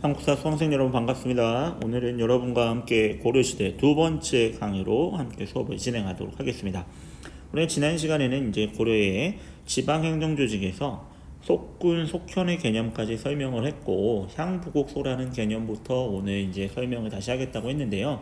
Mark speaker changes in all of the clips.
Speaker 1: 한국사 수강생 여러분 반갑습니다. 오늘은 여러분과 함께 고려시대 두 번째 강의로 함께 수업을 진행하도록 하겠습니다. 우리 지난 시간에는 이제 고려의 지방행정조직에서 속군, 속현의 개념까지 설명을 했고 향부곡소라는 개념부터 오늘 이제 설명을 다시 하겠다고 했는데요.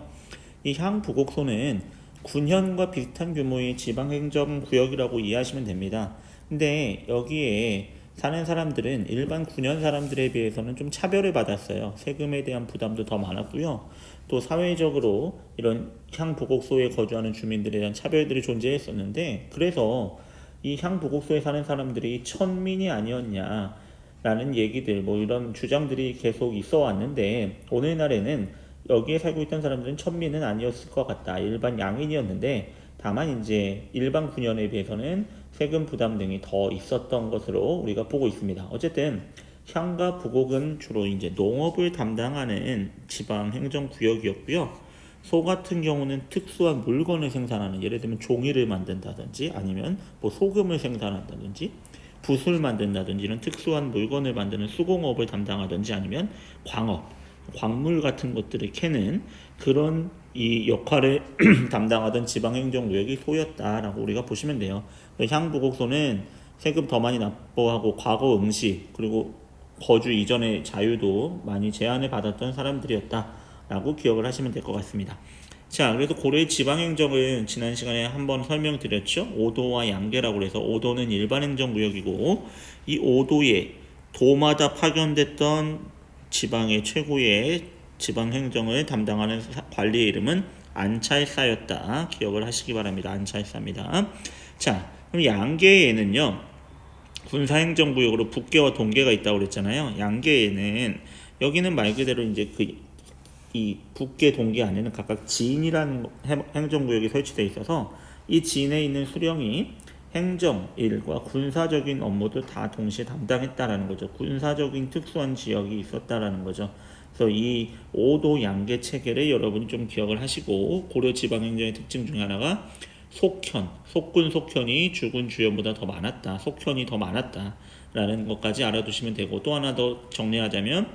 Speaker 1: 이 향부곡소는 군현과 비슷한 규모의 지방행정구역이라고 이해하시면 됩니다. 근데 여기에 사는 사람들은 일반 군현 사람들에 비해서는 좀 차별을 받았어요. 세금에 대한 부담도 더 많았고요. 또 사회적으로 이런 향부곡소에 거주하는 주민들에 대한 차별들이 존재했었는데, 그래서 이 향부곡소에 사는 사람들이 천민이 아니었냐라는 얘기들, 뭐 이런 주장들이 계속 있어 왔는데, 오늘날에는 여기에 살고 있던 사람들은 천민은 아니었을 것 같다. 일반 양인이었는데, 다만 이제 일반 군현에 비해서는 세금 부담 등이 더 있었던 것으로 우리가 보고 있습니다. 어쨌든 향과 부곡은 주로 이제 농업을 담당하는 지방 행정 구역이었고요. 소 같은 경우는 특수한 물건을 생산하는, 예를 들면 종이를 만든다든지 아니면 뭐 소금을 생산한다든지 붓을 만든다든지 이런 특수한 물건을 만드는 수공업을 담당하든지 아니면 광업, 광물 같은 것들을 캐는 그런 이 역할을 담당하던 지방행정구역이 소였다라고 우리가 보시면 돼요. 향부곡소는 세금 더 많이 납부하고 과거 응시 그리고 거주 이전의 자유도 많이 제한을 받았던 사람들이었다라고 기억을 하시면 될 것 같습니다. 자, 그래서 고려의 지방행정을 지난 시간에 한번 설명드렸죠. 오도와 양계라고 해서 오도는 일반 행정구역이고 이 오도에 도마다 파견됐던 지방의 최고의 지방행정을 담당하는 관리의 이름은 안찰사였다. 기억을 하시기 바랍니다. 안찰사입니다. 자, 그럼 양계에는요, 군사행정구역으로 북계와 동계가 있다고 그랬잖아요. 양계에는 여기는 말 그대로 이제 이 북계 동계 안에는 각각 지인이라는 행정구역이 설치되어 있어서 이 지인에 있는 수령이 행정 일과 군사적인 업무도 다 동시에 담당했다라는 거죠. 군사적인 특수한 지역이 있었다라는 거죠. 그래서 이 오도 양계 체계를 여러분이 좀 기억을 하시고, 고려 지방행정의 특징 중에 하나가 속현, 속군 속현이 주군 주현보다 더 많았다, 속현이 더 많았다라는 것까지 알아두시면 되고, 또 하나 더 정리하자면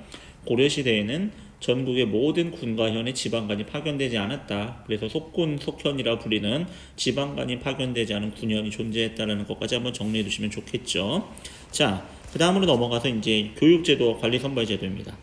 Speaker 1: 고려 시대에는 전국의 모든 군과 현의 지방관이 파견되지 않았다. 그래서 속군, 속현이라 불리는 지방관이 파견되지 않은 군현이 존재했다는 것까지 한번 정리해 두시면 좋겠죠. 자, 그 다음으로 넘어가서 이제 교육제도와 관리선발제도입니다.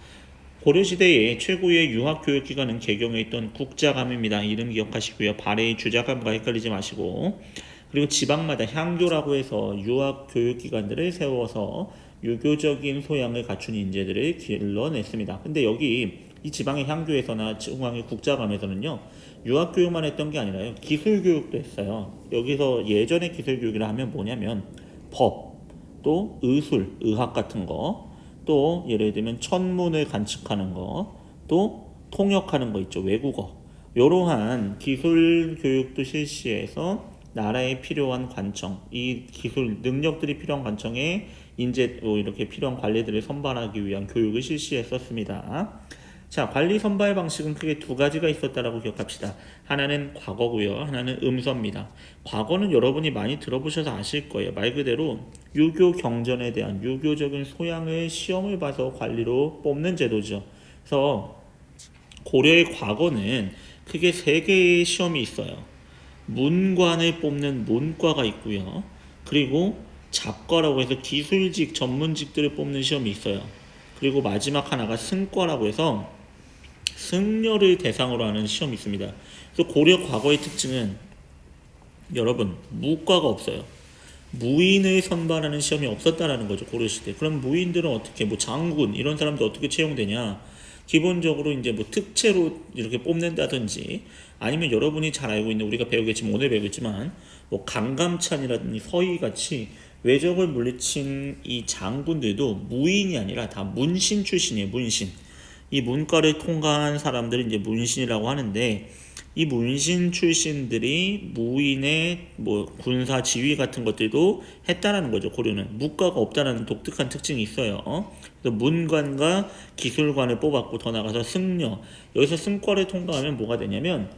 Speaker 1: 고려시대의 최고의 유학교육기관은 개경에 있던 국자감입니다. 이름 기억하시고요. 발해의 주자감과 헷갈리지 마시고, 그리고 지방마다 향교라고 해서 유학교육기관들을 세워서 유교적인 소양을 갖춘 인재들을 길러냈습니다. 근데 여기 이 지방의 향교에서나 중앙의 국자감에서는요, 유학교육만 했던 게 아니라요, 기술교육도 했어요. 여기서 예전의 기술교육이라 하면 뭐냐면 법, 또 의술, 의학 같은 거, 또 예를 들면 천문을 관측하는 거, 또 통역하는 거 있죠, 외국어. 이러한 기술 교육도 실시해서 나라에 필요한 관청, 이 기술 능력들이 필요한 관청에 인재로 이렇게 필요한 관리들을 선발하기 위한 교육을 실시했었습니다. 자, 관리 선발 방식은 크게 두 가지가 있었다라고 기억합시다. 하나는 과거고요, 하나는 음서입니다. 과거는 여러분이 많이 들어보셔서 아실 거예요. 말 그대로 유교 경전에 대한 유교적인 소양을 시험을 봐서 관리로 뽑는 제도죠. 그래서 고려의 과거는 크게 세 개의 시험이 있어요. 문관을 뽑는 문과가 있고요. 그리고 잡과라고 해서 기술직, 전문직들을 뽑는 시험이 있어요. 그리고 마지막 하나가 승과라고 해서 승려를 대상으로 하는 시험이 있습니다. 그래서 고려 과거의 특징은 여러분, 무과가 없어요. 무인을 선발하는 시험이 없었다라는 거죠, 고려시대. 그럼 무인들은 어떻게, 뭐 장군 이런 사람들 어떻게 채용되냐? 기본적으로 이제 뭐 특채로 이렇게 뽑는다든지, 아니면 여러분이 잘 알고 있는, 우리가 배우겠지만 오늘 배우겠지만 뭐 강감찬이라든지 서희 같이 외적을 물리친 이 장군들도 무인이 아니라 다 문신 출신이에요. 문신. 이 문과를 통과한 사람들을 이제 문신이라고 하는데, 이 문신 출신들이 무인의 뭐 군사 지휘 같은 것들도 했다라는 거죠. 고려는 무과가 없다라는 독특한 특징이 있어요. 그래서 문관과 기술관을 뽑았고, 더 나가서 승려, 여기서 승과를 통과하면 뭐가 되냐면,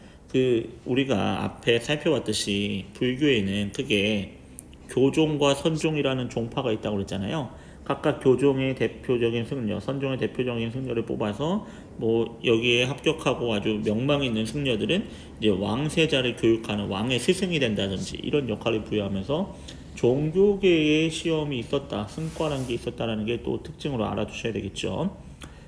Speaker 1: 우리가 앞에 살펴봤듯이 불교에는 크게 교종과 선종이라는 종파가 있다고 그랬잖아요. 각각 교종의 대표적인 승려, 선종의 대표적인 승려를 뽑아서 뭐 여기에 합격하고 아주 명망 있는 승려들은 이제 왕세자를 교육하는 왕의 스승이 된다든지 이런 역할을 부여하면서 종교계의 시험이 있었다, 승과라는 게 있었다라는 게 또 특징으로 알아두셔야 되겠죠.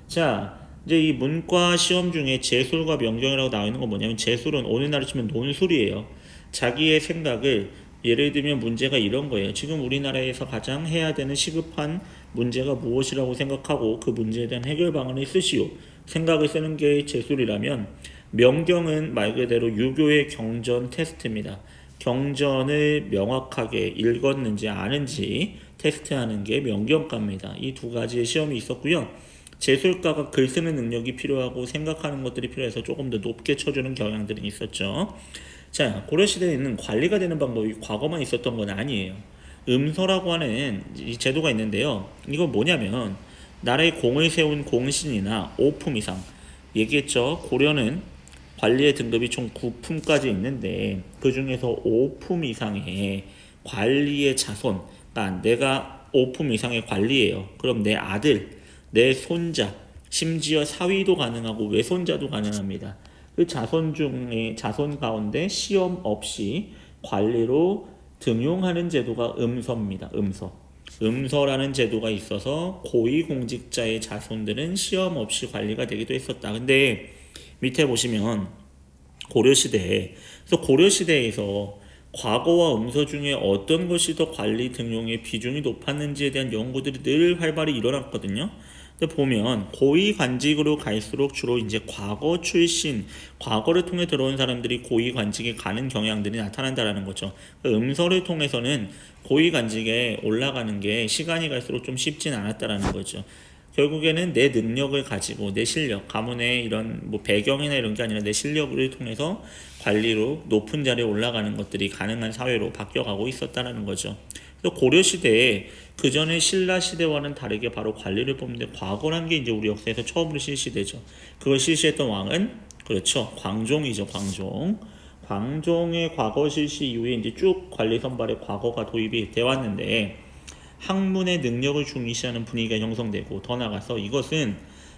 Speaker 1: 자, 이제 이 문과 시험 중에 제술과 명경이라고 나와 있는 건 뭐냐면 제술은 오늘날로 치면 논술이에요. 자기의 생각을 예를 들면 문제가 이런 거예요. 지금 우리나라에서 가장 해야 되는 시급한 문제가 무엇이라고 생각하고 그 문제에 대한 해결 방안을 쓰시오. 생각을 쓰는 게 제술이라면 명경은 말 그대로 유교의 경전 테스트입니다. 경전을 명확하게 읽었는지 아는지 테스트하는 게 명경과입니다. 이 두 가지의 시험이 있었고요. 제술가가 글 쓰는 능력이 필요하고 생각하는 것들이 필요해서 조금 더 높게 쳐주는 경향들이 있었죠. 자, 고려시대에는 관리가 되는 방법이 과거만 있었던 건 아니에요. 음서라고 하는 이 제도가 있는데요. 이거 뭐냐면 나라의 공을 세운 공신이나 5품 이상, 얘기했죠. 고려는 관리의 등급이 총 9품까지 있는데 그 중에서 5품 이상의 관리의 자손, 그러니까 내가 5품 이상의 관리예요. 그럼 내 아들, 내 손자, 심지어 사위도 가능하고 외손자도 가능합니다. 그 자손 중에 자손 가운데 시험 없이 관리로 등용하는 제도가 음서입니다. 음서라는 제도가 있어서 고위공직자의 자손들은 시험 없이 관리가 되기도 했었다. 근데 밑에 보시면 고려시대에서 과거와 음서 중에 어떤 것이 더 관리 등용의 비중이 높았는지에 대한 연구들이 늘 활발히 일어났거든요. 근데 보면 고위 관직으로 갈수록 주로 이제 과거 출신, 과거를 통해 들어온 사람들이 고위 관직에 가는 경향들이 나타난다라는 거죠. 음서를 통해서는 고위 관직에 올라가는 게 시간이 갈수록 좀 쉽진 않았다라는 거죠. 결국에는 내 능력을 가지고 내 실력, 가문의 이런 뭐 배경이나 이런 게 아니라 내 실력을 통해서 관리로 높은 자리에 올라가는 것들이 가능한 사회로 바뀌어가고 있었다는 거죠. 그래서 고려시대에 그 전에 신라시대와는 다르게 바로 관리를 뽑는데 과거란 게 이제 우리 역사에서 처음으로 실시되죠. 그걸 실시했던 왕은 그렇죠. 광종이죠. 광종의 과거 실시 이후에 이제 쭉 관리 선발에 과거가 도입이 되어 왔는데 학문의 능력을 중시하는 분위기가 형성되고 더 나아가서 이것은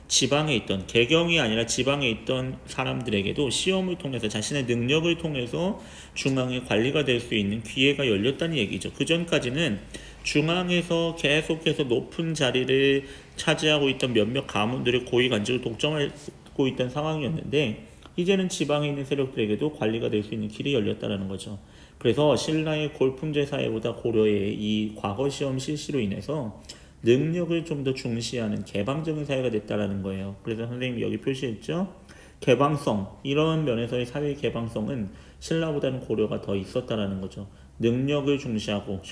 Speaker 1: 지방에 있던 개경이 아니라 지방에 있던 사람들에게도 시험을 통해서 자신의 능력을 통해서 중앙의 관리가 될 수 있는 기회가 열렸다는 얘기죠. 그 전까지는 중앙에서 계속해서 높은 자리를 차지하고 있던 몇몇 가문들의 고위 관직을 독점하고 있던 상황이었는데 이제는 지방에 있는 세력들에게도 관리가 될 수 있는 길이 열렸다는 거죠. 그래서 신라의 골품제 사회보다 고려의 이 과거 시험 실시로 인해서 능력을 좀 더 중시하는 개방적인 사회가 됐다라는 거예요. 그래서 선생님이 여기 표시했죠. 개방성, 이런 면에서의 사회 개방성은 신라보다는 고려가 더 있었다라는 거죠. 능력을 중시하고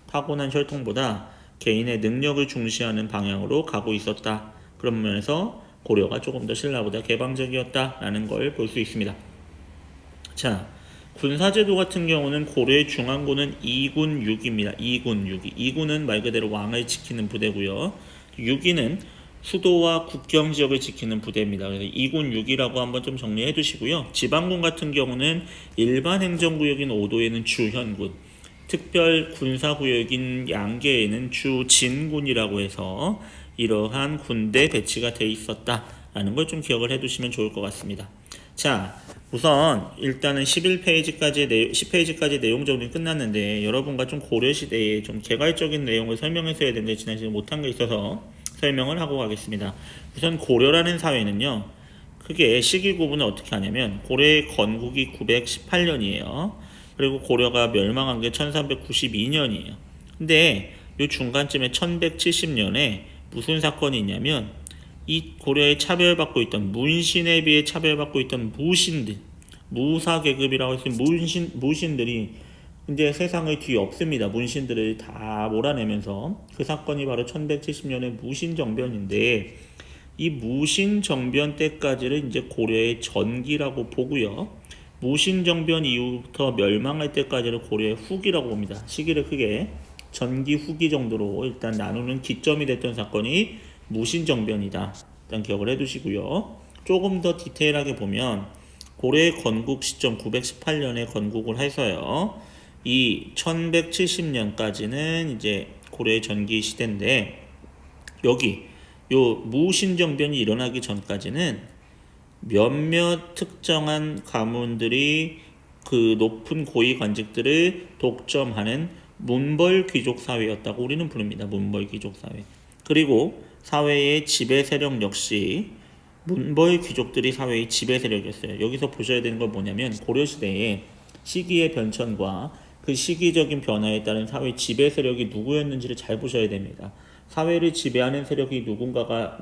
Speaker 1: 타고난 혈통보다 개인의 능력을 중시하는 방향으로 가고 있었다. 그런 면에서 고려가 조금 더 신라보다 개방적이었다라는 걸 볼 수 있습니다. 자, 군사제도 같은 경우는 고려의 중앙군은 2군 6입니다. 2군 6위. 2군은 말 그대로 왕을 지키는 부대고요. 6위는 수도와 국경 지역을 지키는 부대입니다. 그래서 2군 6위라고 한번 좀 정리해 두시고요. 지방군 같은 경우는 일반 행정구역인 5도에는 주현군, 특별 군사구역인 양계에는 주진군이라고 해서 이러한 군대 배치가 돼 있었다라는 걸 좀 기억을 해 두시면 좋을 것 같습니다. 자, 우선 일단은 10페이지까지 내용 정리 끝났는데 여러분과 좀 고려시대의 좀 개괄적인 내용을 설명했어야 되는데 지난 시간에 못한 게 있어서 설명을 하고 가겠습니다. 우선 고려라는 사회는요, 크게 시기 구분을 어떻게 하냐면 고려의 건국이 918년이에요. 그리고 고려가 멸망한 게 1392년이에요. 근데 이 중간쯤에 1170년에 무슨 사건이 있냐면 이 고려에 차별받고 있던 문신에 비해 차별받고 있던 무신들, 무사계급이라고 해서 무신들이 이제 세상을 뒤엎습니다. 문신들을 다 몰아내면서 그 사건이 바로 1170년의 무신정변인데 이 무신정변 때까지를 이제 고려의 전기라고 보고요. 무신정변 이후부터 멸망할 때까지를 고려의 후기라고 봅니다. 시기를 크게 전기 후기 정도로 일단 나누는 기점이 됐던 사건이 무신정변이다. 일단 기억을 해두시고요. 조금 더 디테일하게 보면 고려의 건국 시점 918년에 건국을 해서요. 이 1170년까지는 이제 고려의 전기 시대인데 여기 요 무신정변이 일어나기 전까지는 몇몇 특정한 가문들이 그 높은 고위 관직들을 독점하는 문벌 귀족 사회였다고 우리는 부릅니다. 문벌 귀족 사회. 그리고 사회의 지배 세력 역시 문벌 귀족들이 사회의 지배 세력이었어요. 여기서 보셔야 되는 건 뭐냐면 고려시대의 시기의 변천과 그 시기적인 변화에 따른 사회 지배 세력이 누구였는지를 잘 보셔야 됩니다. 사회를 지배하는 세력이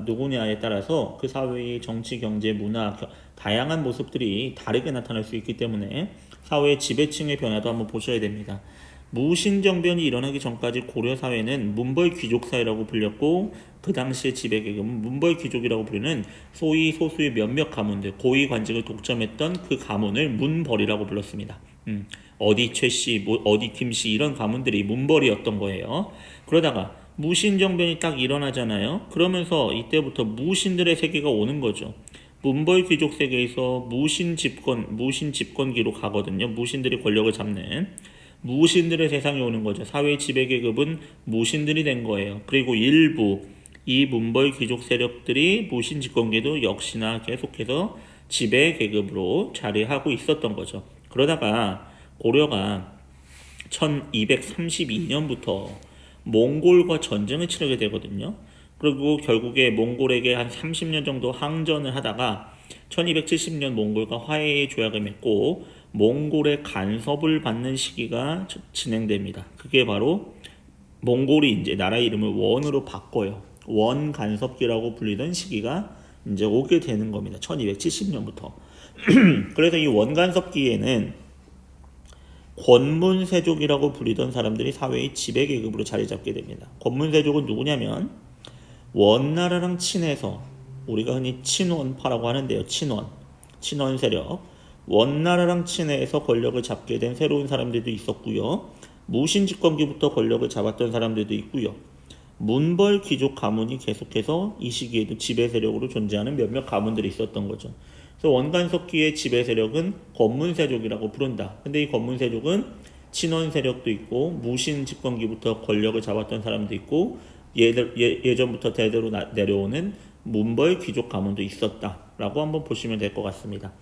Speaker 1: 누구냐에 따라서 그 사회의 정치, 경제, 문화, 다양한 모습들이 다르게 나타날 수 있기 때문에 사회의 지배층의 변화도 한번 보셔야 됩니다. 무신정변이 일어나기 전까지 고려 사회는 문벌 귀족 사회라고 불렸고 그 당시의 지배 계급은 문벌 귀족이라고 부르는 소위 소수의 몇몇 가문들, 고위 관직을 독점했던 그 가문을 문벌이라고 불렀습니다. 어디 최씨, 어디 김씨 이런 가문들이 문벌이었던 거예요. 그러다가 무신정변이 딱 일어나잖아요. 그러면서 이때부터 무신들의 세계가 오는 거죠. 문벌 귀족 세계에서 무신 집권기로 가거든요. 무신들이 권력을 잡는 무신들의 세상이 오는 거죠. 사회 지배 계급은 무신들이 된 거예요. 그리고 일부 이 문벌 귀족 세력들이 무신 집권기도 역시나 계속해서 지배 계급으로 자리하고 있었던 거죠. 그러다가 고려가 1232년부터 몽골과 전쟁을 치르게 되거든요. 그리고 결국에 몽골에게 한 30년 정도 항전을 하다가 1270년 몽골과 화해의 조약을 맺고 몽골의 간섭을 받는 시기가 진행됩니다. 그게 바로 몽골이 이제 나라 이름을 원으로 바꿔요. 원 간섭기라고 불리던 시기가 이제 오게 되는 겁니다. 1270년부터. 그래서 이 원 간섭기에는 권문세족이라고 불리던 사람들이 사회의 지배계급으로 자리 잡게 됩니다. 권문세족은 누구냐면 원나라랑 친해서 우리가 흔히 친원파라고 하는데요. 친원 세력. 원나라랑 친해서 권력을 잡게 된 새로운 사람들도 있었고요. 무신 집권기부터 권력을 잡았던 사람들도 있고요. 문벌 귀족 가문이 계속해서 이 시기에도 지배 세력으로 존재하는 몇몇 가문들이 있었던 거죠. 그래서 원간섭기의 지배 세력은 권문세족이라고 부른다. 근데 이 권문세족은 친원 세력도 있고 무신 집권기부터 권력을 잡았던 사람도 있고 예전부터 대대로 내려오는 문벌 귀족 가문도 있었다라고 한번 보시면 될 것 같습니다.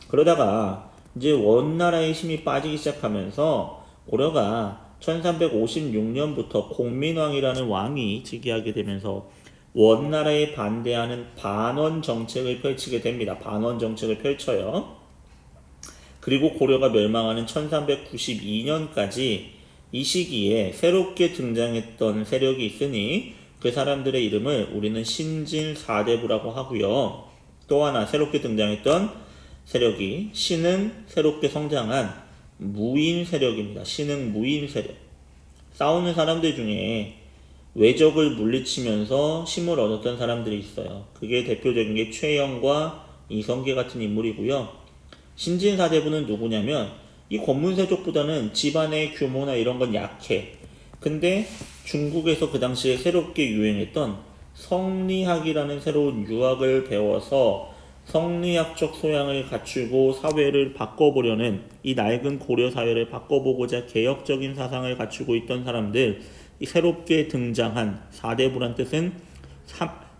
Speaker 1: 그러다가 이제 원나라의 힘이 빠지기 시작하면서 고려가 1356년부터 공민왕이라는 왕이 즉위하게 되면서 원나라에 반대하는 반원 정책을 펼치게 됩니다. 반원 정책을 펼쳐요. 그리고 고려가 멸망하는 1392년까지 이 시기에 새롭게 등장했던 세력이 있으니 그 사람들의 이름을 우리는 신진사대부라고 하고요. 또 하나 새롭게 등장했던 세력이 신흥 새롭게 성장한 무인 세력입니다. 신흥 무인 세력. 싸우는 사람들 중에 외적을 물리치면서 힘을 얻었던 사람들이 있어요. 그게 대표적인 게 최영과 이성계 같은 인물이고요. 신진사대부는 누구냐면 이 권문세족보다는 집안의 규모나 이런 건 약해. 근데 중국에서 그 당시에 새롭게 유행했던 성리학이라는 새로운 유학을 배워서 성리학적 소양을 갖추고 사회를 바꿔보려는 이 낡은 고려 사회를 바꿔보고자 개혁적인 사상을 갖추고 있던 사람들, 이 새롭게 등장한 사대부란 뜻은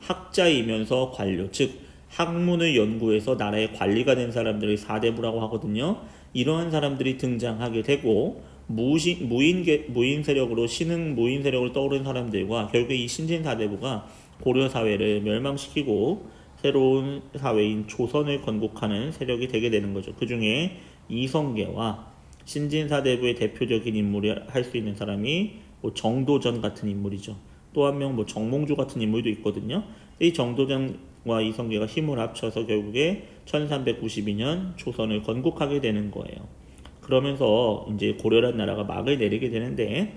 Speaker 1: 학자이면서 관료, 즉 학문을 연구해서 나라의 관리가 된 사람들을 사대부라고 하거든요. 이러한 사람들이 등장하게 되고 무인 세력으로 신흥 무인 세력을 떠오른 사람들과 결국에 이 신진사대부가 고려 사회를 멸망시키고 새로운 사회인 조선을 건국하는 세력이 되게 되는 거죠. 그 중에 이성계와 신진사대부의 대표적인 인물이 할 수 있는 사람이 정도전 같은 인물이죠. 또 한 명 정몽주 같은 인물도 있거든요. 이 정도전과 이성계가 힘을 합쳐서 결국에 1392년 조선을 건국하게 되는 거예요. 그러면서 이제 고려란 나라가 막을 내리게 되는데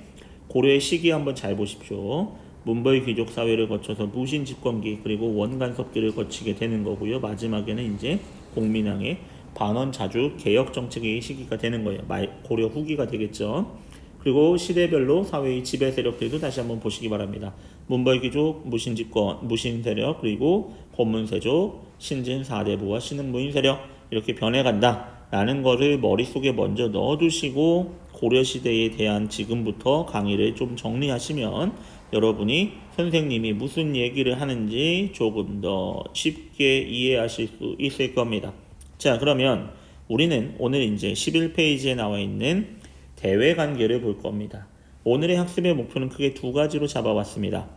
Speaker 1: 고려의 시기 한번 잘 보십시오. 문벌 귀족 사회를 거쳐서 무신 집권기 그리고 원간섭기를 거치게 되는 거고요. 마지막에는 이제 공민왕의 반원 자주 개혁 정책의 시기가 되는 거예요. 고려 후기가 되겠죠. 그리고 시대별로 사회의 지배 세력들도 다시 한번 보시기 바랍니다. 문벌 귀족, 무신 집권, 무신 세력, 그리고 권문세족, 신진 사대부와 신흥 무인 세력 이렇게 변해간다. 라는 거를 머릿속에 먼저 넣어두시고 고려시대에 대한 지금부터 강의를 좀 정리하시면 여러분이 선생님이 무슨 얘기를 하는지 조금 더 쉽게 이해하실 수 있을 겁니다. 자, 그러면 우리는 오늘 이제 11페이지에 나와 있는 대외 관계를 볼 겁니다. 오늘의 학습의 목표는 크게 두 가지로 잡아왔습니다.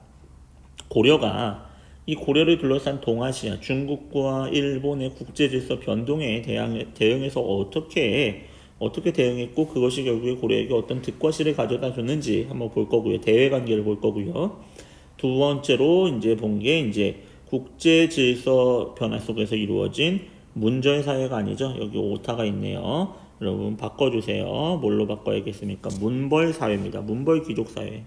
Speaker 1: 고려가 이 고려를 둘러싼 동아시아, 중국과 일본의 국제질서 변동에 대응해서 어떻게 대응했고 그것이 결국에 고려에게 어떤 득과실을 가져다 줬는지 한번 볼 거고요. 대외 관계를 볼 거고요. 두 번째로 이제 본 게 이제 국제질서 변화 속에서 이루어진 문절 사회가 아니죠. 여기 오타가 있네요. 여러분 바꿔주세요. 뭘로 바꿔야겠습니까? 문벌 사회입니다. 문벌 귀족 사회.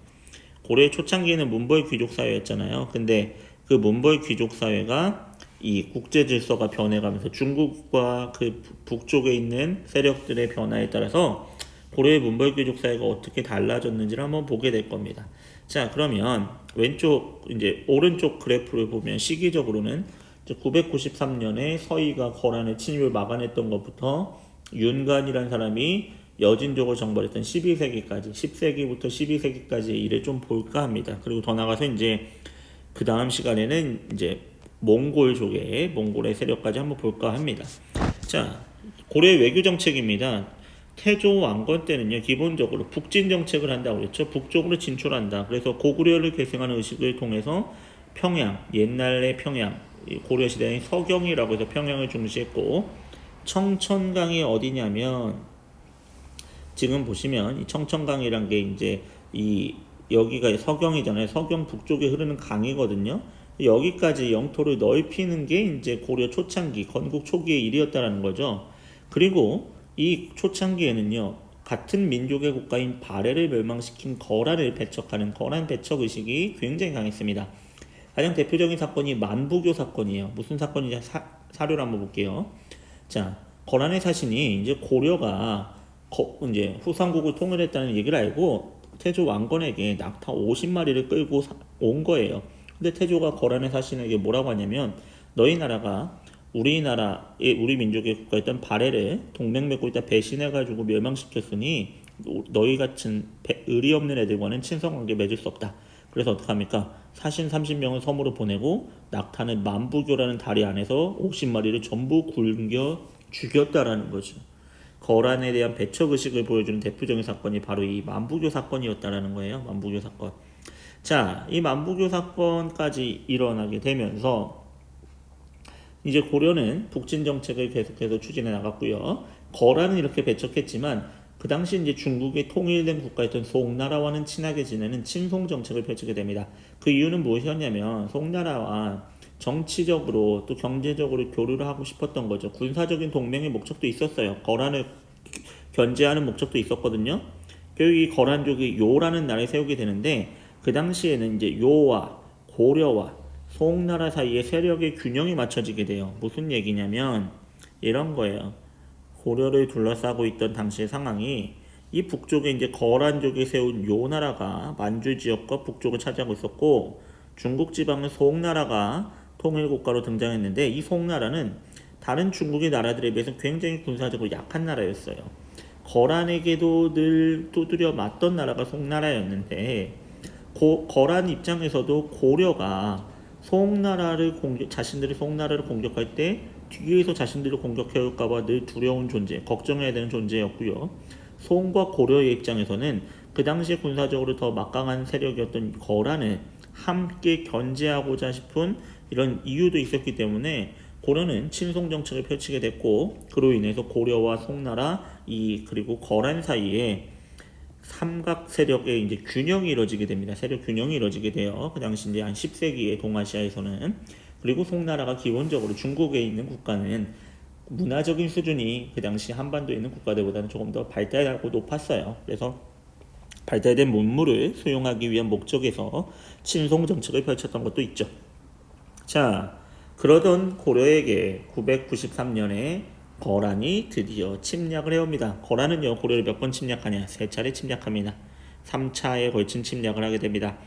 Speaker 1: 고려의 초창기에는 문벌 귀족 사회였잖아요. 근데 그 문벌 귀족 사회가 이 국제 질서가 변해가면서 중국과 그 북쪽에 있는 세력들의 변화에 따라서 고려의 문벌 귀족 사회가 어떻게 달라졌는지를 한번 보게 될 겁니다. 자, 그러면 왼쪽 이제 오른쪽 그래프를 보면 시기적으로는 993년에 서희가 거란의 침입을 막아냈던 것부터 윤관이라는 사람이 여진족을 정벌했던 12세기까지 10세기부터 12세기까지의 일을 좀 볼까 합니다. 그리고 더 나가서 이제 그 다음 시간에는 이제 몽골의 세력까지 한번 볼까 합니다. 자, 고려의 외교 정책입니다. 태조 왕건 때는요, 기본적으로 북진 정책을 한다고 그랬죠. 북쪽으로 진출한다. 그래서 고구려를 계승하는 의식을 통해서 평양, 옛날의 평양, 고려 시대의 서경이라고 해서 평양을 중시했고, 청천강이 어디냐면 지금 보시면 이 청천강이란 게 이제 여기가 서경이잖아요. 서경 북쪽에 흐르는 강이거든요. 여기까지 영토를 넓히는 게 이제 고려 초창기, 건국 초기의 일이었다라는 거죠. 그리고 이 초창기에는요, 같은 민족의 국가인 발해를 멸망시킨 거란을 배척하는 거란 배척 의식이 굉장히 강했습니다. 가장 대표적인 사건이 만부교 사건이에요. 무슨 사건인지 사료를 한번 볼게요. 자, 거란의 사신이 이제 고려가 이제 후삼국을 통일했다는 얘기를 알고 태조 왕건에게 낙타 50마리를 끌고 온 거예요. 근데 태조가 거란의 사신에게 뭐라고 하냐면, 너희 나라가 우리 민족의 국가였던 발해를 동맹 맺고 있다 배신해가지고 멸망시켰으니 너희 같은 의리 없는 애들과는 친선관계 맺을 수 없다. 그래서 어떡합니까? 사신 30명을 섬으로 보내고 낙타는 만부교라는 다리 안에서 50마리를 전부 굶겨 죽였다라는 거죠. 거란에 대한 배척의식을 보여주는 대표적인 사건이 바로 이 만부교 사건이었다라는 거예요. 만부교 사건. 자, 이 만부교 사건까지 일어나게 되면서 이제 고려는 북진 정책을 계속해서 추진해 나갔고요. 거란은 이렇게 배척했지만 그 당시 이제 중국의 통일된 국가였던 송나라와는 친하게 지내는 친송 정책을 펼치게 됩니다. 그 이유는 무엇이었냐면 송나라와 정치적으로 또 경제적으로 교류를 하고 싶었던 거죠. 군사적인 동맹의 목적도 있었어요. 거란을 견제하는 목적도 있었거든요. 결국 이 거란족이 요라는 나라를 세우게 되는데 그 당시에는 이제 요와 고려와 송나라 사이에 세력의 균형이 맞춰지게 돼요. 무슨 얘기냐면 이런 거예요. 고려를 둘러싸고 있던 당시의 상황이 이 북쪽에 이제 거란족이 세운 요 나라가 만주 지역과 북쪽을 차지하고 있었고 중국 지방은 송나라가 통일국가로 등장했는데 이 송나라는 다른 중국의 나라들에 비해서 굉장히 군사적으로 약한 나라였어요. 거란에게도 늘 두드려 맞던 나라가 송나라였는데 거란 입장에서도 고려가 자신들이 송나라를 공격할 때 뒤에서 자신들을 공격해올까봐 늘 두려운 존재, 걱정해야 되는 존재였고요. 송과 고려의 입장에서는 그 당시에 군사적으로 더 막강한 세력이었던 거란을 함께 견제하고자 싶은 이런 이유도 있었기 때문에 고려는 친송 정책을 펼치게 됐고 그로 인해서 고려와 송나라 그리고 거란 사이에 삼각 세력의 이제 균형이 이루어지게 됩니다. 세력 균형이 이루어지게 돼요. 그 당시 이제 한 10세기에 동아시아에서는. 그리고 송나라가 기본적으로 중국에 있는 국가는 문화적인 수준이 그 당시 한반도에 있는 국가들보다는 조금 더 발달하고 높았어요. 그래서 발달된 문물을 수용하기 위한 목적에서 친송 정책을 펼쳤던 것도 있죠. 자, 그러던 고려에게 993년에 거란이 드디어 침략을 해옵니다. 거란은요, 고려를 몇 번 침략하냐? 3차례 침략합니다. 3차에 걸친 침략을 하게 됩니다.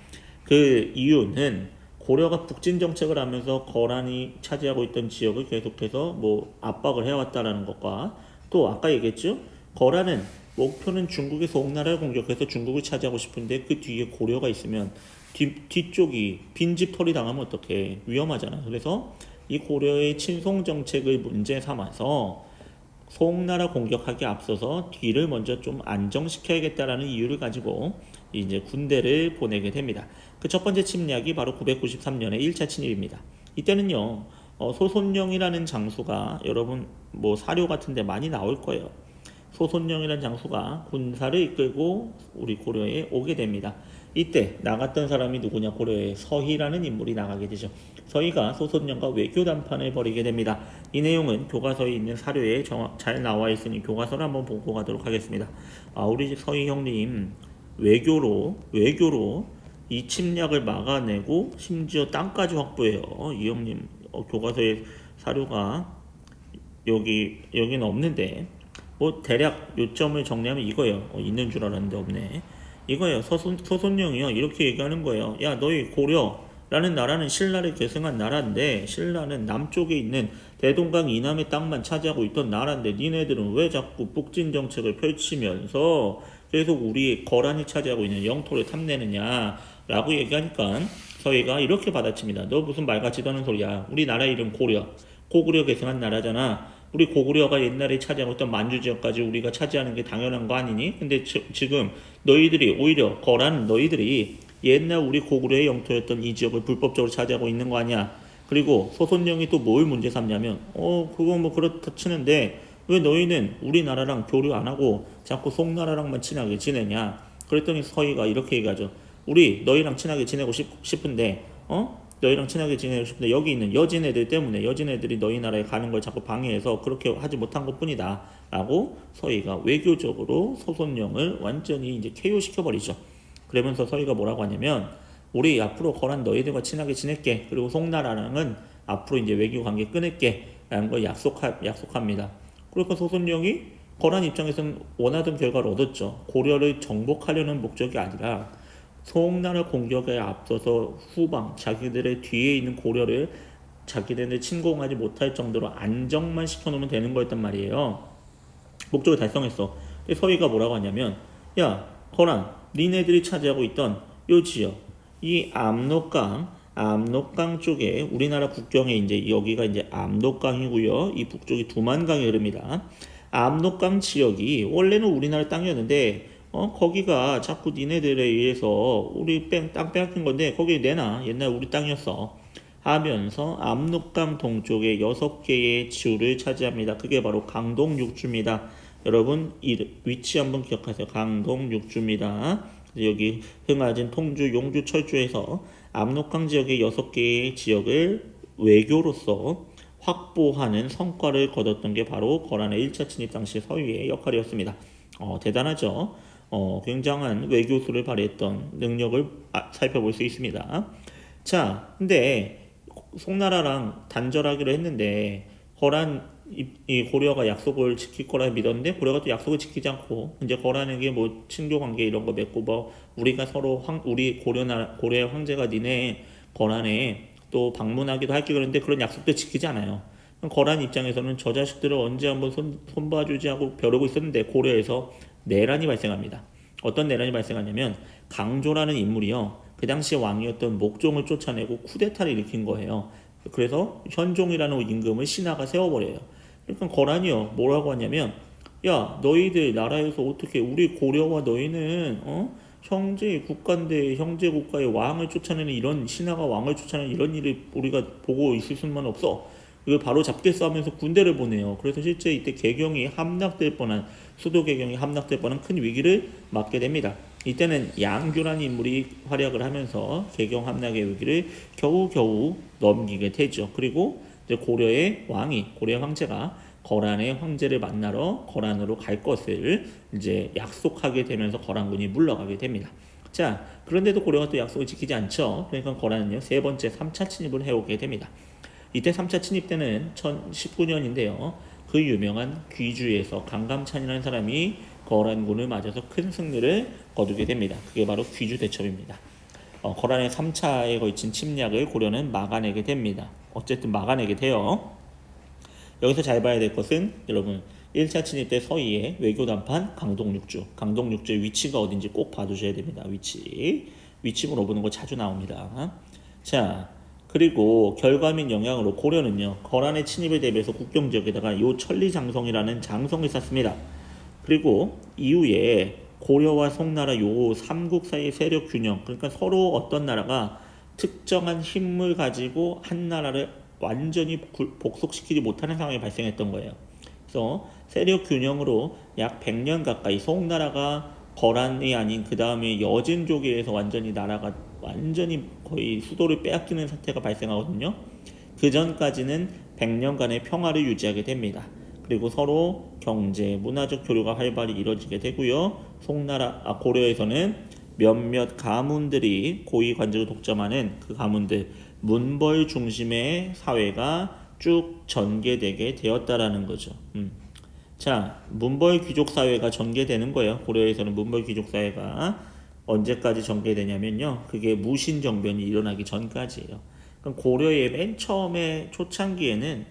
Speaker 1: 그 이유는 고려가 북진 정책을 하면서 거란이 차지하고 있던 지역을 계속해서 압박을 해왔다라는 것과 또 아까 얘기했죠? 거란은 목표는 중국의 송나라를 공격해서 중국을 차지하고 싶은데 그 뒤에 고려가 있으면 뒤쪽이 빈집털이 당하면 어떡해. 위험하잖아. 그래서 이 고려의 친송 정책을 문제 삼아서 송나라 공격하기 앞서서 뒤를 먼저 좀 안정시켜야겠다라는 이유를 가지고 이제 군대를 보내게 됩니다. 그 첫 번째 침략이 바로 993년의 1차 침입입니다. 이때는요, 소손령이라는 장수가 여러분 뭐 사료 같은데 많이 나올 거예요. 소손령이라는 장수가 군사를 이끌고 우리 고려에 오게 됩니다. 이때 나갔던 사람이 누구냐? 고려에 서희라는 인물이 나가게 되죠. 서희가 소손령과 외교 담판을 벌이게 됩니다. 이 내용은 교과서에 있는 사료에 잘 나와 있으니 교과서를 한번 보고 가도록 하겠습니다. 우리 서희 형님 외교로 이 침략을 막아내고 심지어 땅까지 확보해요. 이 형님 교과서에 사료가 여기는 없는데 뭐 대략 요점을 정리하면 이거예요. 있는 줄 알았는데 없네. 이거예요. 소손령이요 이렇게 얘기하는 거예요. 야, 너희 고려라는 나라는 신라를 계승한 나라인데, 신라는 남쪽에 있는 대동강 이남의 땅만 차지하고 있던 나라인데 니네들은 왜 자꾸 북진 정책을 펼치면서 계속 우리 거란이 차지하고 있는 영토를 탐내느냐 라고 얘기하니까 서희가 이렇게 받아칩니다. 너 무슨 말 같지도 않은 소리야. 우리나라 이름 고구려 계승한 나라잖아. 우리 고구려가 옛날에 차지하고 있던 만주 지역까지 우리가 차지하는 게 당연한 거 아니니? 근데 지금 너희들이 오히려 너희들이 옛날 우리 고구려의 영토였던 이 지역을 불법적으로 차지하고 있는 거 아니야? 그리고 소손령이 또 뭘 문제 삼냐면 그거 뭐 그렇다 치는데 왜 너희는 우리나라랑 교류 안 하고 자꾸 송나라랑만 친하게 지내냐? 그랬더니 서희가 이렇게 얘기하죠. 우리 너희랑 친하게 지내고 싶은데 너희랑 친하게 지내고 싶은데 여기 있는 여진 애들 때문에 여진 애들이 너희 나라에 가는 걸 자꾸 방해해서 그렇게 하지 못한 것 뿐이다 라고 서희가 외교적으로 소손령을 완전히 이제 KO시켜버리죠. 그러면서 서희가 뭐라고 하냐면 우리 앞으로 거란 너희들과 친하게 지낼게. 그리고 송나라랑은 앞으로 이제 외교 관계 끊을게 라는 걸 약속합니다. 그러니까 소손령이 거란 입장에서는 원하던 결과를 얻었죠. 고려를 정복하려는 목적이 아니라 송나라 공격에 앞서서 후방 자기들의 뒤에 있는 고려를 자기네들 침공하지 못할 정도로 안정만 시켜놓으면 되는 거였단 말이에요. 목적을 달성했어. 서희가 뭐라고 하냐면 야 거란 니네들이 차지하고 있던 요 지역 이 압록강 쪽에 우리나라 국경에 이제 여기가 이제 압록강이고요. 이 북쪽이 두만강이 흐릅니다. 압록강 지역이 원래는 우리나라 땅이었는데 거기가 자꾸 니네들에 의해서 우리 땅 빼앗긴 건데 거기 내놔. 옛날 우리 땅이었어. 하면서 압록강 동쪽에 6개의 지구를 차지합니다. 그게 바로 강동육주입니다. 여러분 위치 한번 기억하세요. 강동육주입니다. 여기 흥하진, 통주, 용주, 철주에서 압록강 지역의 6개의 지역을 외교로서 확보하는 성과를 거뒀던 게 바로 거란의 1차 침입 당시 서희의 역할이었습니다. 대단하죠. 굉장한 외교수를 발휘했던 능력을 살펴볼 수 있습니다. 자, 근데 송나라랑 단절하기로 했는데 이 고려가 약속을 지킬 거라 믿었는데 고려가 또 약속을 지키지 않고 이제 거란에게 뭐 친교 관계 이런 거 맺고 뭐 우리가 서로 우리 고려의 황제가 니네 거란에 또 방문하기도 할게 그랬는데 그런 약속도 지키지 않아요. 거란 입장에서는 저 자식들을 언제 한번 손봐주지 하고 벼르고 있었는데 고려에서 내란이 발생합니다. 어떤 내란이 발생하냐면 강조라는 인물이요. 그 당시 왕이었던 목종을 쫓아내고 쿠데타를 일으킨 거예요. 그래서 현종이라는 임금을 신하가 세워버려요. 그러니까 거란이요. 뭐라고 하냐면 야 너희들 나라에서 어떻게 우리 고려와 너희는 형제 국가인데 형제 국가의 왕을 쫓아내는 이런 신하가 왕을 쫓아내는 이런 일을 우리가 보고 있을 수만 없어. 이걸 바로 잡겠어 하면서 군대를 보내요. 그래서 실제 이때 수도 개경이 함락될 뻔한 큰 위기를 맞게 됩니다. 이때는 양규라는 인물이 활약을 하면서 개경 함락의 위기를 겨우겨우 넘기게 되죠. 그리고 이제 고려의 황제가 거란의 황제를 만나러 거란으로 갈 것을 이제 약속하게 되면서 거란군이 물러가게 됩니다. 자, 그런데도 고려가 또 약속을 지키지 않죠. 그러니까 거란은요, 3차 침입을 해오게 됩니다. 이때 3차 침입 때는 1019년인데요. 그 유명한 귀주에서 강감찬이라는 사람이 거란군을 맞아서 큰 승리를 거두게 됩니다. 그게 바로 귀주 대첩입니다. 거란의 3차에 걸친 침략을 고려는 막아내게 됩니다. 어쨌든 막아내게 돼요. 여기서 잘 봐야 될 것은 여러분 1차 침입 때 서희의 외교담판 강동육주의 위치가 어딘지 꼭 봐두셔야 됩니다. 위치 물어보는 거 자주 나옵니다. 자, 그리고 결과 및 영향으로 고려는요, 거란의 침입에 대비해서 국경 지역에다가 요 천리장성이라는 장성을 쌓습니다. 그리고 이후에 고려와 송나라 요 삼국 사이의 세력 균형, 그러니까 서로 어떤 나라가 특정한 힘을 가지고 한 나라를 완전히 복속시키지 못하는 상황이 발생했던 거예요. 그래서 세력 균형으로 약 100년 가까이 송나라가 거란이 아닌 그 다음에 여진족에 의해서 완전히 나라가 완전히 거의 수도를 빼앗기는 사태가 발생하거든요. 그 전까지는 100년간의 평화를 유지하게 됩니다. 그리고 서로 경제, 문화적 교류가 활발히 이루어지게 되고요. 고려에서는 몇몇 가문들이 고위 관직을 독점하는 그 가문들, 문벌 중심의 사회가 쭉 전개되게 되었다라는 거죠. 자, 문벌 귀족 사회가 전개되는 거예요. 고려에서는 문벌 귀족 사회가 언제까지 전개되냐면요. 그게 무신정변이 일어나기 전까지예요. 그럼 고려의 맨 처음에 초창기에는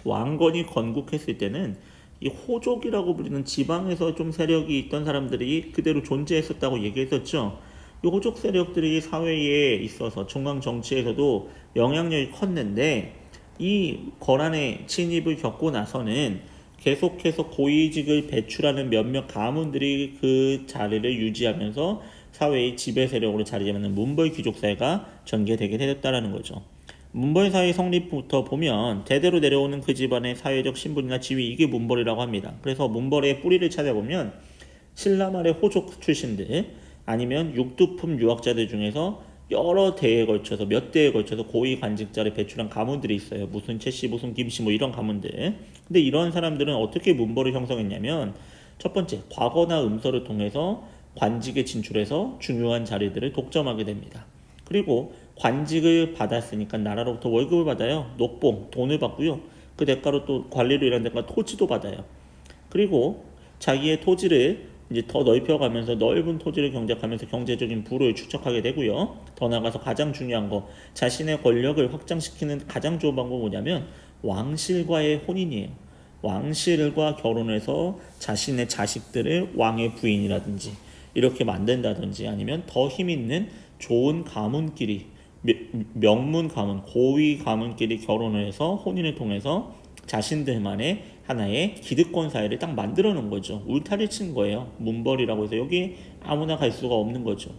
Speaker 1: 왕건이 건국했을 때는 이 호족이라고 불리는 지방에서 좀 세력이 있던 사람들이 그대로 존재했었다고 얘기했었죠. 이 호족 세력들이 사회에 있어서 중앙 정치에서도 영향력이 컸는데 이 거란의 침입을 겪고 나서는 계속해서 고위직을 배출하는 몇몇 가문들이 그 자리를 유지하면서 사회의 지배 세력으로 자리 잡는 문벌 귀족 사회가 전개되게 되었다는 거죠. 문벌 사회 성립부터 보면 대대로 내려오는 그 집안의 사회적 신분이나 지위, 이게 문벌이라고 합니다. 그래서 문벌의 뿌리를 찾아보면 신라말의 호족 출신들 아니면 육두품 유학자들 중에서 여러 대에 걸쳐서 몇 대에 걸쳐서 고위 관직자를 배출한 가문들이 있어요. 무슨 최씨, 무슨 김씨 뭐 이런 가문들. 근데 이런 사람들은 어떻게 문벌을 형성했냐면 첫 번째, 과거나 음서를 통해서 관직에 진출해서 중요한 자리들을 독점하게 됩니다. 그리고 관직을 받았으니까 나라로부터 월급을 받아요. 녹봉, 돈을 받고요. 그 대가로 또 관리로 일하는 대가 토지도 받아요. 그리고 자기의 토지를 이제 더 넓혀가면서 넓은 토지를 경작하면서 경제적인 부를 축적하게 되고요. 더 나아가서 가장 중요한 거, 자신의 권력을 확장시키는 가장 좋은 방법은 뭐냐면 왕실과의 혼인이에요. 왕실과 결혼해서 자신의 자식들을 왕의 부인이라든지 이렇게 만든다든지 아니면 더 힘있는 좋은 가문끼리 명문 가문, 고위 가문끼리 결혼을 해서 혼인을 통해서 자신들만의 하나의 기득권 사회를 딱 만들어 놓은 거죠. 울타리 친 거예요. 문벌이라고 해서 여기 아무나 갈 수가 없는 거죠.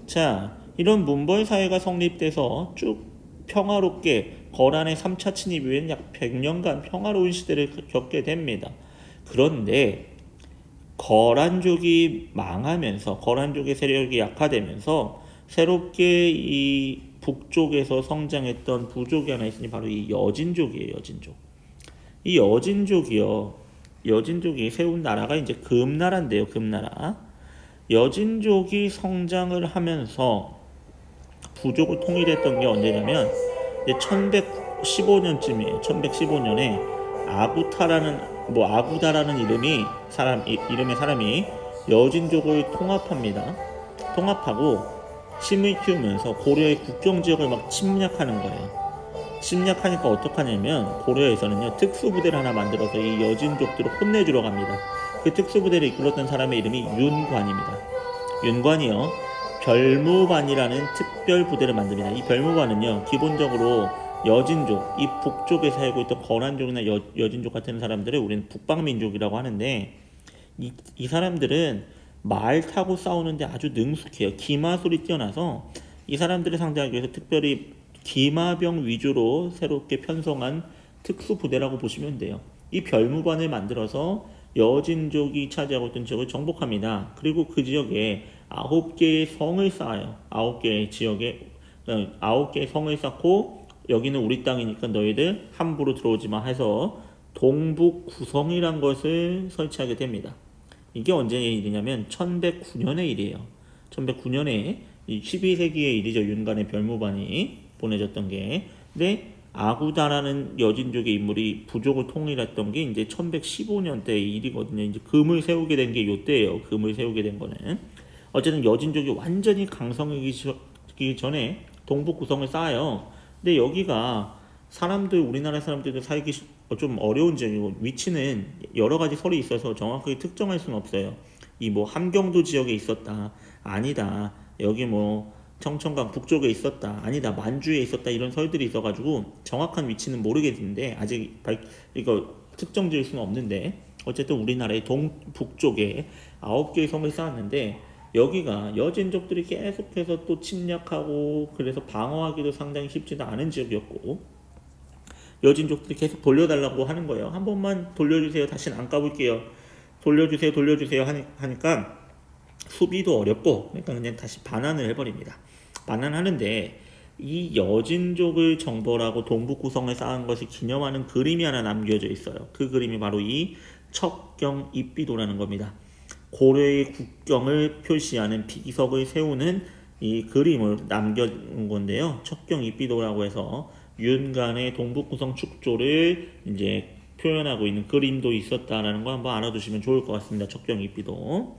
Speaker 1: 자, 이런 문벌 사회가 성립돼서 쭉 평화롭게 거란의 3차 침입 이후에는 약 100년간 평화로운 시대를 겪게 됩니다. 그런데 거란족이 망하면서 거란족의 세력이 약화되면서 새롭게 이 북쪽에서 성장했던 부족이 하나 있으니 바로 이 여진족이에요. 여진족. 이 여진족이 세운 나라가 이제 금나라인데요. 금나라. 여진족이 성장을 하면서 부족을 통일했던 게 언제냐면 이제 1115년쯤이에요. 1115년에 아구다라는 이름의 사람이 여진족을 통합합니다. 통합하고 힘을 키우면서 고려의 국경 지역을 막 침략하는 거예요. 침략하니까 어떡하냐면 고려에서는요 특수부대를 하나 만들어서 이 여진족들을 혼내주러 갑니다. 그 특수부대를 이끌었던 사람의 이름이 윤관입니다. 윤관이요 별무반이라는 특별 부대를 만듭니다. 이 별무반은요 기본적으로 여진족, 이 북쪽에 살고 있던 거란족이나 여진족 같은 사람들을 우리는 북방민족이라고 하는데 이 사람들은 말 타고 싸우는데 아주 능숙해요. 기마술이 뛰어나서 이 사람들을 상대하기 위해서 특별히 기마병 위주로 새롭게 편성한 특수부대라고 보시면 돼요. 이 별무반을 만들어서 여진족이 차지하고 있던 지역을 정복합니다. 그리고 그 지역에 9개의 성을 쌓아요. 9개의 성을 쌓고 여기는 우리 땅이니까 너희들 함부로 들어오지 마 해서 동북 구성이란 것을 설치하게 됩니다. 이게 언제의 일이냐면 1109년의 일이에요. 1109년에 12세기의 일이죠. 윤관의 별무반이 보내졌던 게. 근데 아구다라는 여진족의 인물이 부족을 통일했던 게 이제 1115년대의 일이거든요. 이제 금을 세우게 된 게 요때예요. 금을 세우게 된 거는. 어쨌든 여진족이 완전히 강성하기 전에 동북 구성을 쌓아요. 근데 여기가 우리나라 사람들도 살기 좀 어려운 지역이고 위치는 여러 가지 설이 있어서 정확하게 특정할 수는 없어요. 이 뭐 함경도 지역에 있었다, 아니다, 여기 뭐 청천강 북쪽에 있었다, 아니다 만주에 있었다, 이런 설들이 있어가지고 정확한 위치는 모르겠는데, 아직 이거 특정 지을 수는 없는데, 어쨌든 우리나라의 북쪽에 9개의 성을 쌓았는데, 여기가 여진족들이 계속해서 또 침략하고 그래서 방어하기도 상당히 쉽지도 않은 지역이었고, 여진족들이 계속 돌려달라고 하는 거예요. 한 번만 돌려주세요, 다시는 안 까볼게요, 돌려주세요 하니까 수비도 어렵고, 그러니까 그냥 다시 반환을 해버립니다. 반환하는데, 이 여진족을 정벌하고 동북구성을 쌓은 것을 기념하는 그림이 하나 남겨져 있어요. 그 그림이 바로 이 척경 입비도라는 겁니다. 고려의 국경을 표시하는 비석을 세우는 이 그림을 남겨놓은 건데요. 척경 입비도라고 해서 윤간의 동북구성 축조를 이제 표현하고 있는 그림도 있었다라는 거 한번 알아두시면 좋을 것 같습니다. 척경 입비도.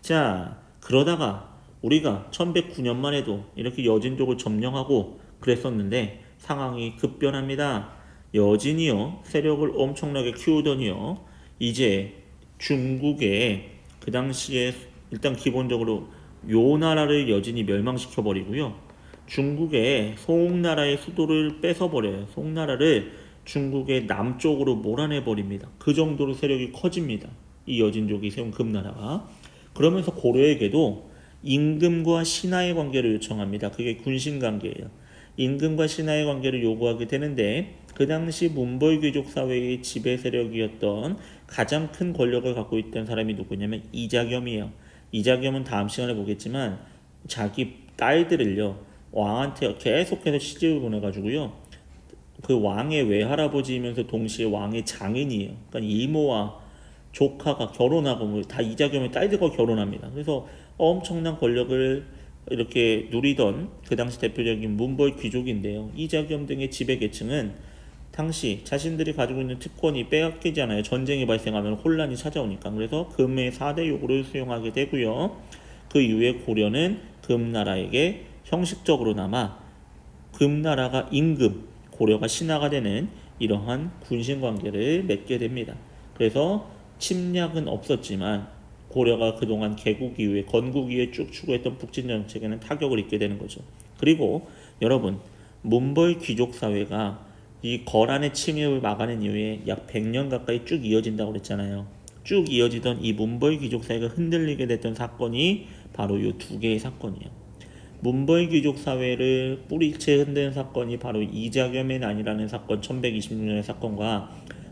Speaker 1: 자, 그러다가 우리가 1109년만 해도 이렇게 여진족을 점령하고 그랬었는데 상황이 급변합니다. 여진이요, 세력을 엄청나게 키우더니요, 이제 중국에 그 당시에 일단 기본적으로 요 나라를 여진이 멸망시켜 버리고요, 중국의 송나라의 수도를 뺏어 버려요. 송나라를 중국의 남쪽으로 몰아내 버립니다. 그 정도로 세력이 커집니다, 이 여진족이 세운 금나라가. 그러면서 고려에게도 임금과 신하의 관계를 요청합니다. 그게 군신 관계예요. 임금과 신하의 관계를 요구하게 되는데, 그 당시 문벌 귀족 사회의 지배 세력이었던 가장 큰 권력을 갖고 있던 사람이 누구냐면 이자겸이에요. 이자겸은 다음 시간에 보겠지만 자기 딸들을요, 왕한테 계속해서 시집을 보내가지고요, 그 왕의 외할아버지이면서 동시에 왕의 장인이에요. 그러니까 이모와 조카가 결혼하고 뭐 다 이자겸의 딸들과 결혼합니다. 그래서 엄청난 권력을 이렇게 누리던 그 당시 대표적인 문벌 귀족인데요. 이자겸 등의 지배 계층은 당시 자신들이 가지고 있는 특권이 빼앗기잖아요. 전쟁이 발생하면 혼란이 찾아오니까. 그래서 금의 4대 요구를 수용하게 되고요. 그 이후에 고려는 금나라에게 형식적으로나마 금나라가 임금, 고려가 신하가 되는 이러한 군신 관계를 맺게 됩니다. 그래서 침략은 없었지만 고려가 그동안 개국 이후에 건국 이후에 쭉 추구했던 북진 정책에는 타격을 입게 되는 거죠. 그리고 여러분, 문벌 귀족 사회가 이 거란의 침입을 막아낸 이후에 약 100년 가까이 쭉 이어진다고 그랬잖아요. 쭉 이어지던 이 문벌 귀족 사회가 흔들리게 됐던 사건이 바로 이 두 개의 사건이에요. 문벌 귀족 사회를 뿌리채 흔든 사건이 바로 이자겸의 난이라는 사건, 1126년의 사건과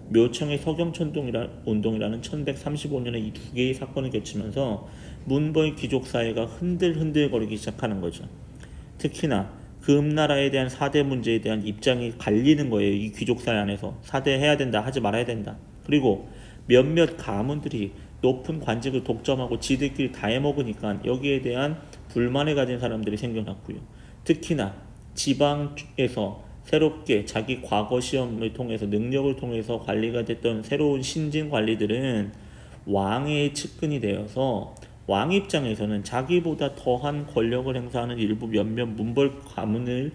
Speaker 1: 묘청의 서경천동이라는 1135년의 이 두 개의 사건을 겹치면서 문벌 귀족 사회가 흔들흔들거리기 시작하는 거죠. 특히나 금나라에 대한 사대 문제에 대한 입장이 갈리는 거예요. 이 귀족 사회 안에서 사대 해야 된다, 하지 말아야 된다. 그리고 몇몇 가문들이 높은 관직을 독점하고 지들끼리 다 해먹으니까 여기에 대한 불만을 가진 사람들이 생겨났고요. 특히나 지방에서 새롭게 자기 과거 시험을 통해서, 능력을 통해서 관리가 됐던 새로운 신진 관리들은 왕의 측근이 되어서 왕 입장에서는 자기보다 더한 권력을 행사하는 일부 몇몇 문벌 가문을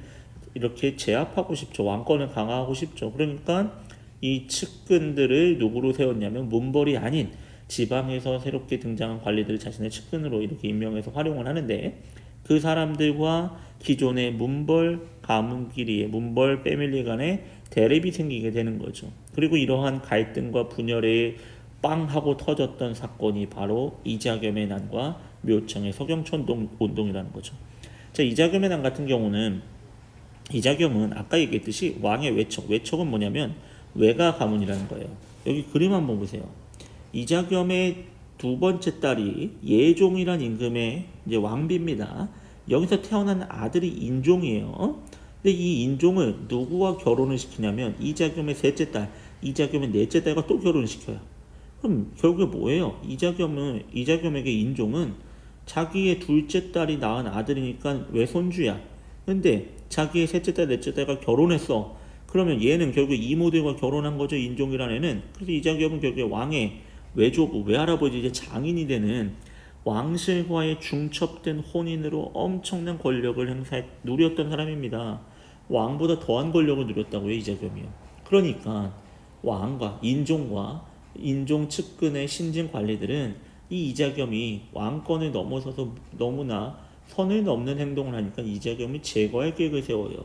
Speaker 1: 이렇게 제압하고 싶죠. 왕권을 강화하고 싶죠. 그러니까 이 측근들을 누구로 세웠냐면 문벌이 아닌 지방에서 새롭게 등장한 관리들을 자신의 측근으로 이렇게 임명해서 활용을 하는데, 그 사람들과 기존의 문벌 가문끼리의 문벌 패밀리 간의 대립이 생기게 되는 거죠. 그리고 이러한 갈등과 분열에 빵 하고 터졌던 사건이 바로 이자겸의 난과 묘청의 서경천 운동이라는 거죠. 자, 이자겸의 난 같은 경우는, 이자겸은 아까 얘기했듯이 왕의 외척은 뭐냐면 외가 가문이라는 거예요. 여기 그림 한번 보세요. 이자겸의 두 번째 딸이 예종이란 임금의 이제 왕비입니다. 여기서 태어난 아들이 인종이에요. 근데 이 인종을 누구와 결혼을 시키냐면 이자겸의 셋째 딸, 이자겸의 넷째 딸과 또 결혼을 시켜요. 그럼 결국에 뭐예요? 이자겸에게 인종은 자기의 둘째 딸이 낳은 아들이니까 외손주야. 근데 자기의 셋째 딸, 넷째 딸과 결혼했어. 그러면 얘는 결국 이모들과 결혼한 거죠, 인종이라는 애는. 그래서 이자겸은 결국에 왕의 외조부, 외할아버지 이제 장인이 되는 왕실과의 중첩된 혼인으로 엄청난 권력을 누렸던 사람입니다. 왕보다 더한 권력을 누렸다고요, 이자겸이요. 그러니까 왕과 인종 측근의 신진 관리들은 이 이자겸이 왕권을 넘어서서 너무나 선을 넘는 행동을 하니까 이자겸이 제거할 계획을 세워요.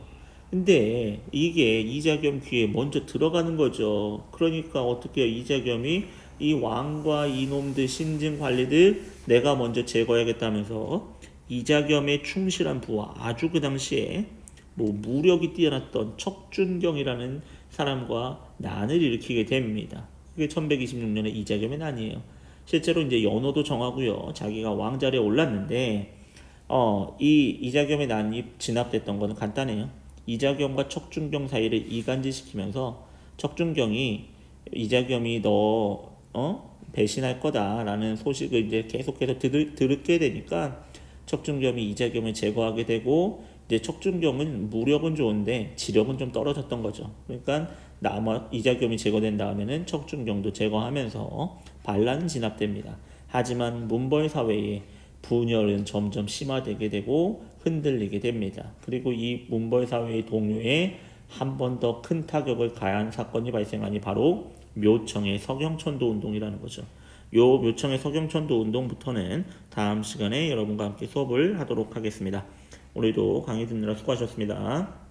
Speaker 1: 근데 이게 이자겸 귀에 먼저 들어가는 거죠. 그러니까 어떻게 해요? 이자겸이 이 왕과 이놈들 신진 관리들 내가 먼저 제거해야겠다면서 이자겸의 충실한 부하, 아주 그 당시에 뭐 무력이 뛰어났던 척준경이라는 사람과 난을 일으키게 됩니다. 그게 1126년에 이자겸의 난이에요. 실제로 이제 연호도 정하고요. 자기가 왕자리에 올랐는데 이 이자겸의 난이 진압됐던 거는 간단해요. 이자겸과 척준경 사이를 이간질시키면서 척준경이 이자겸이 너 배신할 거다라는 소식을 이제 계속해서 듣게 되니까 척준겸이 이자겸을 제거하게 되고 이제 척준경은 무력은 좋은데 지력은 좀 떨어졌던 거죠. 그러니까 이자겸이 제거된 다음에는 척준경도 제거하면서 반란은 진압됩니다. 하지만 문벌 사회에 분열은 점점 심화되게 되고 흔들리게 됩니다. 그리고 이 문벌 사회의 동요에 한 번 더 큰 타격을 가한 사건이 발생하니 바로 묘청의 서경천도 운동이라는 거죠. 요 묘청의 서경천도 운동부터는 다음 시간에 여러분과 함께 수업을 하도록 하겠습니다. 오늘도 강의 듣느라 수고하셨습니다.